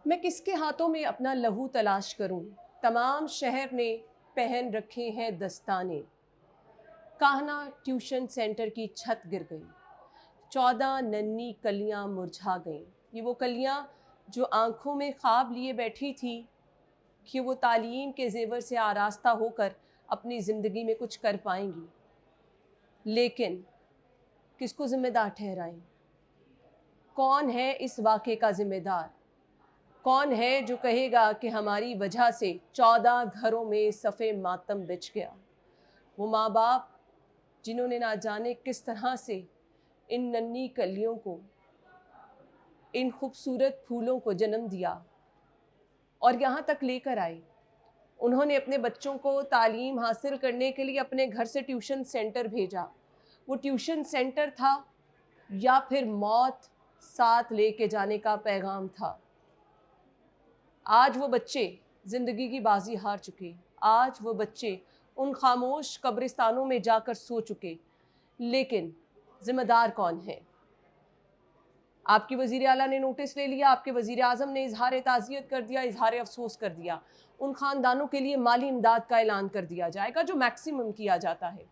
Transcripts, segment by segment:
मैं किसके हाथों में अपना लहू तलाश करूं? तमाम शहर ने पहन रखे हैं दस्ताने। कान्हा ट्यूशन सेंटर की छत गिर गई। 14 नन्ही कलियां मुरझा गईं। ये वो कलियां जो आंखों में ख्वाब लिए बैठी थी कि वो तालीम के जेवर से आरास्ता होकर अपनी ज़िंदगी में कुछ कर पाएंगी। लेकिन किसको ज़िम्मेदार ठहराएं? कौन है इस वाक़े का ज़िम्मेदार? कौन है जो कहेगा कि हमारी वजह से 14 घरों में सफ़े मातम बिछ गया? वो माँ बाप जिन्होंने ना जाने किस तरह से इन नन्ही कलियों को, इन खूबसूरत फूलों को जन्म दिया और यहाँ तक लेकर आए। उन्होंने अपने बच्चों को तालीम हासिल करने के लिए अपने घर से ट्यूशन सेंटर भेजा। वो ट्यूशन सेंटर था या फिर मौत साथ लेके जाने का पैगाम था। आज वो बच्चे ज़िंदगी की बाजी हार चुके। आज वो बच्चे उन खामोश कब्रिस्तानों में जाकर सो चुके। लेकिन ज़िम्मेदार कौन है? आपकी वज़ीर आला ने नोटिस ले लिया, आपके वज़ीर आज़म ने इजहार ताज़ियत कर दिया, इजहार अफसोस कर दिया। उन ख़ानदानों के लिए माली इमदाद का ऐलान कर दिया जाएगा जो मैक्सिमम किया जाता है।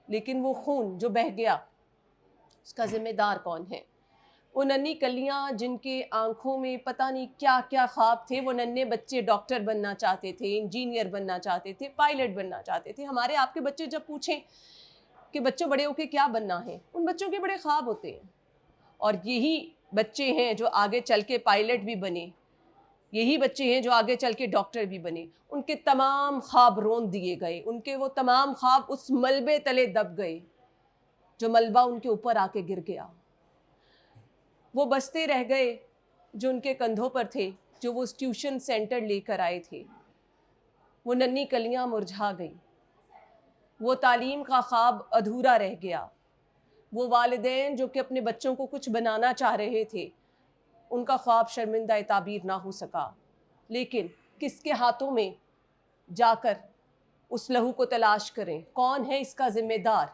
लेकिन वो खून जो बह गया, उसका ज़िम्मेदार कौन है? वो नन्ही कलियां जिनके आंखों में पता नहीं क्या क्या ख्वाब थे। वो नन्हे बच्चे डॉक्टर बनना चाहते थे, इंजीनियर बनना चाहते थे, पायलट बनना चाहते थे। हमारे आपके बच्चे जब पूछें कि बच्चों बड़े होके क्या बनना है, उन बच्चों के बड़े ख्वाब होते हैं। और यही बच्चे हैं जो आगे चल के पायलट भी बने, यही बच्चे हैं जो आगे चल के डॉक्टर भी बने। उनके तमाम ख्वाब रोन दिए गए, उनके वो तमाम ख्वाब उस मलबे तले दब गए जो मलबा उनके ऊपर आके गिर गया। वो बसते रह गए जो उनके कंधों पर थे, जो वो ट्यूशन सेंटर लेकर आए थे। वो नन्ही कलियां मुरझा गई। वो तालीम का ख्वाब अधूरा रह गया। वो वालिदैन जो कि अपने बच्चों को कुछ बनाना चाह रहे थे, उनका ख्वाब शर्मिंदा ताबीर ना हो सका। लेकिन किसके हाथों में जाकर उस लहू को तलाश करें? कौन है इसका ज़िम्मेदार?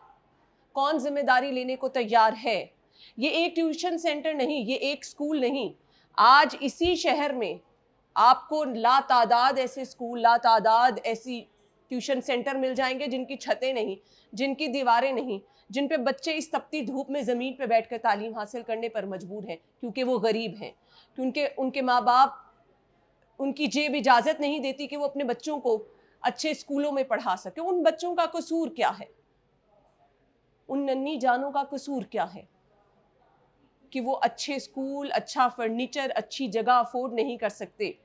कौन ज़िम्मेदारी लेने को तैयार है? ये एक ट्यूशन सेंटर नहीं, ये एक स्कूल नहीं। आज इसी शहर में आपको लातादाद ऐसे स्कूल, लातादाद ऐसी ट्यूशन सेंटर मिल जाएंगे जिनकी छतें नहीं, जिनकी दीवारें नहीं, जिन पे बच्चे इस तपती धूप में ज़मीन पे बैठकर तालीम हासिल करने पर मजबूर हैं क्योंकि वो गरीब हैं, क्योंकि उनके माँ बाप, उनकी जेब इजाज़त नहीं देती कि वो अपने बच्चों को अच्छे स्कूलों में पढ़ा सके। उन बच्चों का कसूर क्या है? उन नन्ही जानों का कसूर क्या है कि वो अच्छे स्कूल, अच्छा फर्नीचर, अच्छी जगह अफोर्ड नहीं कर सकते?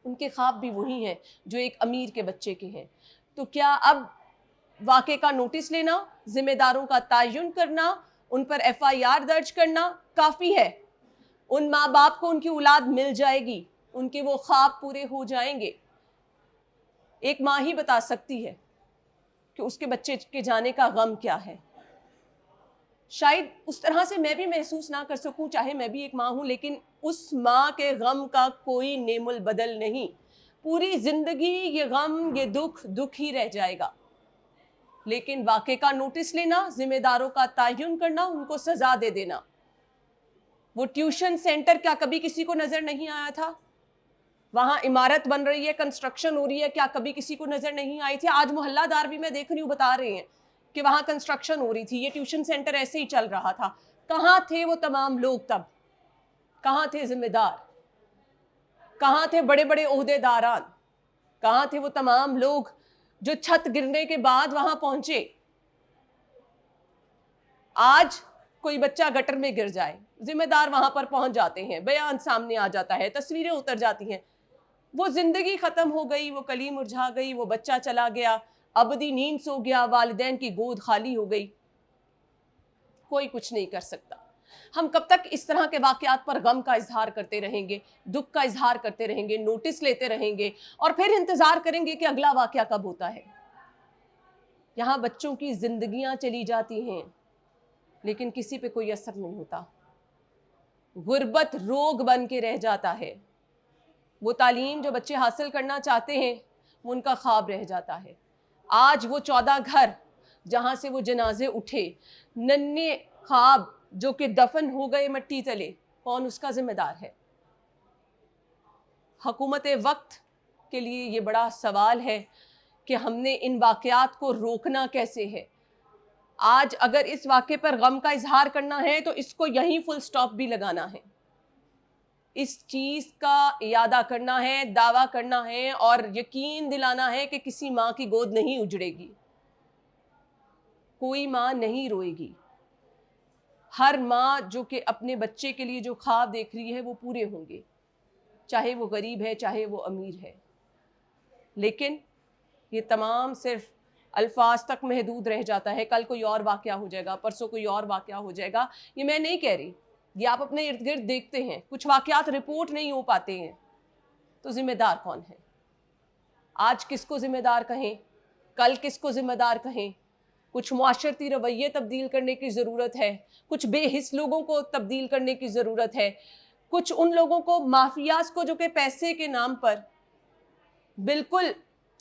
उनके ख्वाब भी वही हैं जो एक अमीर के बच्चे के हैं। तो क्या अब वाक़े का नोटिस लेना, ज़िम्मेदारों का तयन करना, उन पर FIR दर्ज करना काफ़ी है? उन माँ बाप को उनकी औलाद मिल जाएगी, उनके वो ख्वाब पूरे हो जाएंगे। एक माँ ही बता सकती है कि उसके बच्चे के जाने का गम क्या है। शायद उस तरह से मैं भी महसूस ना कर सकूं, चाहे मैं भी एक माँ हूं, लेकिन उस माँ के गम का कोई नेमुल बदल नहीं। पूरी जिंदगी ये गम, ये दुख दुख ही रह जाएगा। लेकिन वाक़े का नोटिस लेना, जिम्मेदारों का तयन करना, उनको सजा दे देना। वो ट्यूशन सेंटर क्या कभी किसी को नजर नहीं आया था? वहां इमारत बन रही है, कंस्ट्रक्शन हो रही है, क्या कभी किसी को नजर नहीं आई थी? आज मोहल्लादार भी मैं देख रही हूँ बता रहे हैं कि वहां कंस्ट्रक्शन हो रही थी, ये ट्यूशन सेंटर ऐसे ही चल रहा था। कहाँ थे वो तमाम लोग तब? कहाँ थे जिम्मेदार? कहाँ थे बड़े बड़े ओहदेदारान? कहाँ थे वो तमाम लोग जो छत गिरने के बाद वहां पहुंचे? आज कोई बच्चा गटर में गिर जाए, जिम्मेदार वहां पर पहुंच जाते हैं, बयान सामने आ जाता है, तस्वीरें उतर जाती हैं। वो जिंदगी खत्म हो गई, वो कली मुरझा गई, वो बच्चा चला गया, अबदी नींद सो गया, वालिदैन की गोद खाली हो गई। कोई कुछ नहीं कर सकता। हम कब तक इस तरह के वाकयात पर गम का इजहार करते रहेंगे, दुख का इजहार करते रहेंगे, नोटिस लेते रहेंगे और फिर इंतजार करेंगे कि अगला वाकया कब होता है? यहाँ बच्चों की जिंदगियां चली जाती हैं लेकिन किसी पे कोई असर नहीं होता। गुर्बत रोग बन के रह जाता है। वो तालीम जो बच्चे हासिल करना चाहते हैं वो उनका ख्वाब रह जाता है। आज वो 14 घर जहाँ से वो जनाजे उठे, नन्हे ख्वाब जो कि दफन हो गए मिट्टी तले, कौन उसका जिम्मेदार है? हुकूमत वक्त के लिए ये बड़ा सवाल है कि हमने इन वाक़यात को रोकना कैसे है। आज अगर इस वाक़े पर गम का इजहार करना है तो इसको यहीं फुल स्टॉप भी लगाना है, इस चीज़ का इयादा करना है, दावा करना है और यकीन दिलाना है कि किसी माँ की गोद नहीं उजड़ेगी, कोई माँ नहीं रोएगी। हर माँ जो कि अपने बच्चे के लिए जो ख्वाब देख रही है वो पूरे होंगे, चाहे वो गरीब है चाहे वो अमीर है। लेकिन ये तमाम सिर्फ अल्फाज तक महदूद रह जाता है। कल कोई और वाक़या हो जाएगा, परसों कोई और वाक़या हो जाएगा। ये मैं नहीं कह रही, ये आप अपने इर्द गिर्द देखते हैं। कुछ वाक़यात रिपोर्ट नहीं हो पाते हैं तो ज़िम्मेदार कौन है? आज किसको ज़िम्मेदार कहें, कल किसको ज़िम्मेदार कहें? कुछ मुआशरती रवैये तब्दील करने की ज़रूरत है, कुछ बेहिस लोगों को तब्दील करने की ज़रूरत है, कुछ उन लोगों को, माफियाज को, जो कि पैसे के नाम पर बिल्कुल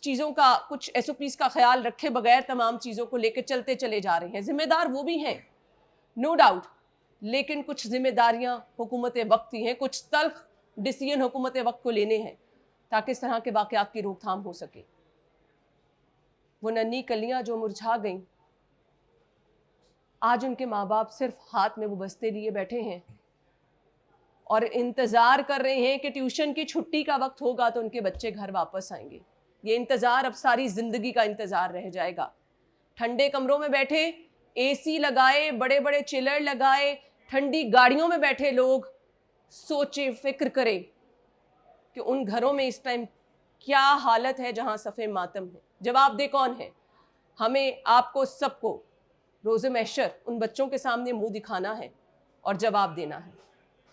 चीज़ों का, कुछ SOPs का ख्याल रखे बगैर तमाम चीज़ों को लेकर चलते चले जा रहे हैं। ज़िम्मेदार वो भी हैं, नो डाउट, लेकिन कुछ ज़िम्मेदारियाँ हुकूमत वक्त की हैं, कुछ तल्ख डिसीजन हुकूमत वक्त को लेने हैं ताकि इस तरह के वाक़यात की रोकथाम हो सके। वो नन्ही कलियाँ जो मुरझा गईं, आज उनके माँ बाप सिर्फ हाथ में वो बस्ते लिए बैठे हैं और इंतज़ार कर रहे हैं कि ट्यूशन की छुट्टी का वक्त होगा तो उनके बच्चे घर वापस आएंगे। ये इंतज़ार अब सारी ज़िंदगी का इंतज़ार रह जाएगा। ठंडे कमरों में बैठे, AC लगाए, बड़े बड़े चिलर लगाए, ठंडी गाड़ियों में बैठे लोग सोचे, फ़िक्र करें कि उन घरों में इस टाइम क्या हालत है जहां सफ़े मातम है। जवाबदेह कौन है? हमें, आपको, सबको रोज़े महशर उन बच्चों के सामने मुंह दिखाना है और जवाब देना है।